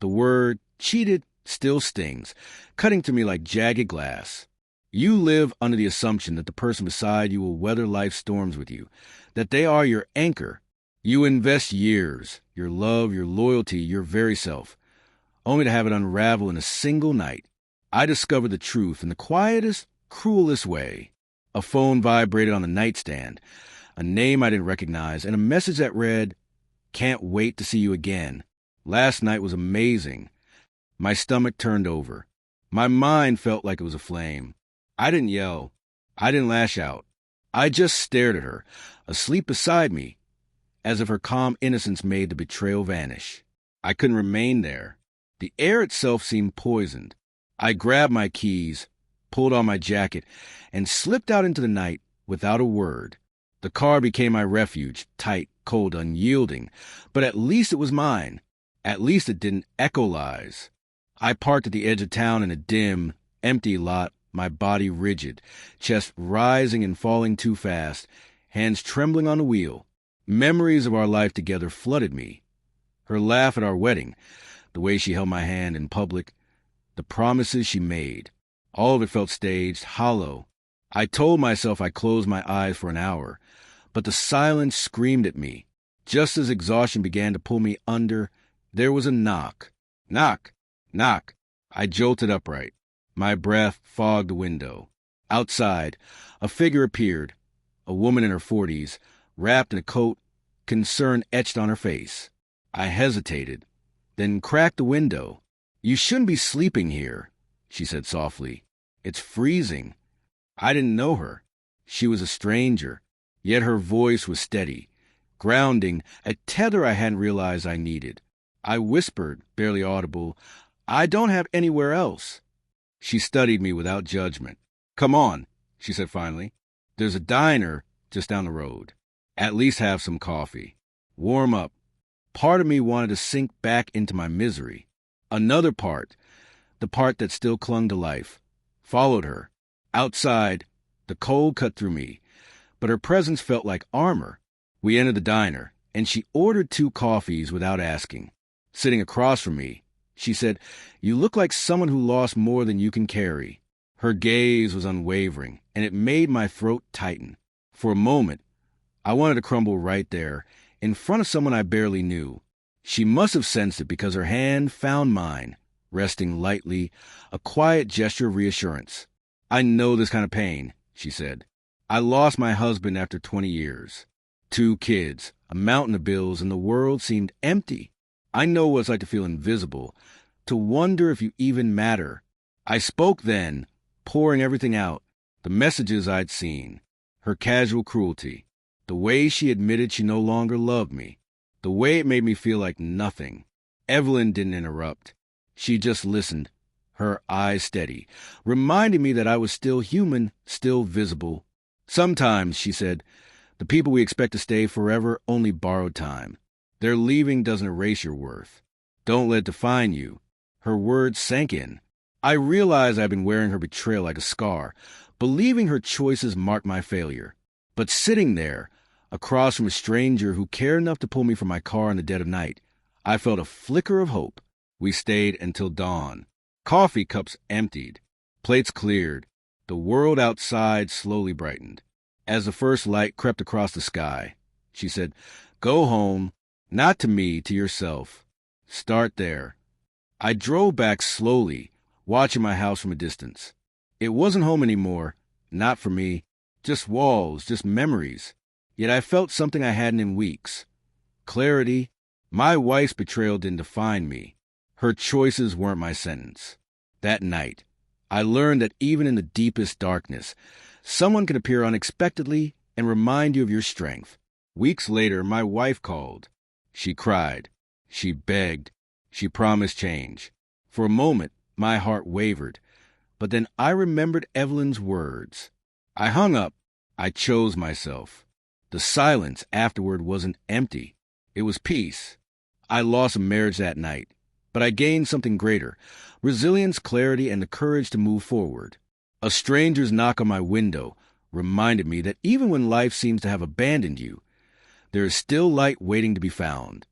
The word cheated still stings, cutting to me like jagged glass. You live under the assumption that the person beside you will weather life's storms with you, that they are your anchor. You invest years, your love, your loyalty, your very self, only to have it unravel in a single night. I discovered the truth in the quietest, cruelest way. A phone vibrated on the nightstand, a name I didn't recognize, and a message that read, "Can't wait to see you again. Last night was amazing." My stomach turned over. My mind felt like it was aflame. I didn't yell. I didn't lash out. I just stared at her, asleep beside me, as if her calm innocence made the betrayal vanish. I couldn't remain there. The air itself seemed poisoned. I grabbed my keys, pulled on my jacket, and slipped out into the night without a word. The car became my refuge, tight, cold, unyielding, but at least it was mine. At least it didn't echolize. I parked at the edge of town in a dim, empty lot, my body rigid, chest rising and falling too fast, hands trembling on the wheel. Memories of our life together flooded me. Her laugh at our wedding, the way she held my hand in public, the promises she made. All of it felt staged, hollow. I told myself I closed my eyes for an hour, but the silence screamed at me. Just as exhaustion began to pull me under, there was a knock. Knock! Knock! I jolted upright. My breath fogged the window. Outside, a figure appeared, a woman in her 40s, wrapped in a coat, concern etched on her face. I hesitated, then cracked the window. "You shouldn't be sleeping here," she said softly. "It's freezing." I didn't know her. She was a stranger, yet her voice was steady, grounding, a tether I hadn't realized I needed. I whispered, barely audible, "I don't have anywhere else." She studied me without judgment. "Come on," she said finally. "There's a diner just down the road. At least have some coffee. Warm up." Part of me wanted to sink back into my misery. Another part, the part that still clung to life, followed her. Outside, the cold cut through me, but her presence felt like armor. We entered the diner, and she ordered 2 coffees without asking. Sitting across from me, she said, "You look like someone who lost more than you can carry." Her gaze was unwavering, and it made my throat tighten. For a moment, I wanted to crumble right there, in front of someone I barely knew. She must have sensed it because her hand found mine, resting lightly, a quiet gesture of reassurance. "I know this kind of pain," she said. "I lost my husband after 20 years. 2 kids, a mountain of bills, and the world seemed empty. I know what it's like to feel invisible, to wonder if you even matter." I spoke then, pouring everything out, the messages I'd seen, her casual cruelty, the way she admitted she no longer loved me, the way it made me feel like nothing. Evelyn didn't interrupt. She just listened, her eyes steady, reminding me that I was still human, still visible. "Sometimes," she said, "the people we expect to stay forever only borrowed time. Their leaving doesn't erase your worth. Don't let it define you." Her words sank in. I realized I'd been wearing her betrayal like a scar, believing her choices marked my failure. But sitting there, across from a stranger who cared enough to pull me from my car in the dead of night, I felt a flicker of hope. We stayed until dawn. Coffee cups emptied. Plates cleared. The world outside slowly brightened. As the first light crept across the sky, she said, "Go home. Not to me, to yourself. Start there." I drove back slowly, watching my house from a distance. It wasn't home anymore, not for me, just walls, just memories. Yet I felt something I hadn't in weeks. Clarity. My wife's betrayal didn't define me. Her choices weren't my sentence. That night, I learned that even in the deepest darkness, someone can appear unexpectedly and remind you of your strength. Weeks later, my wife called. She cried. She begged. She promised change. For a moment, my heart wavered. But then I remembered Evelyn's words. I hung up. I chose myself. The silence afterward wasn't empty. It was peace. I lost a marriage that night, but I gained something greater, resilience, clarity, and the courage to move forward. A stranger's knock on my window reminded me that even when life seems to have abandoned you, there is still light waiting to be found.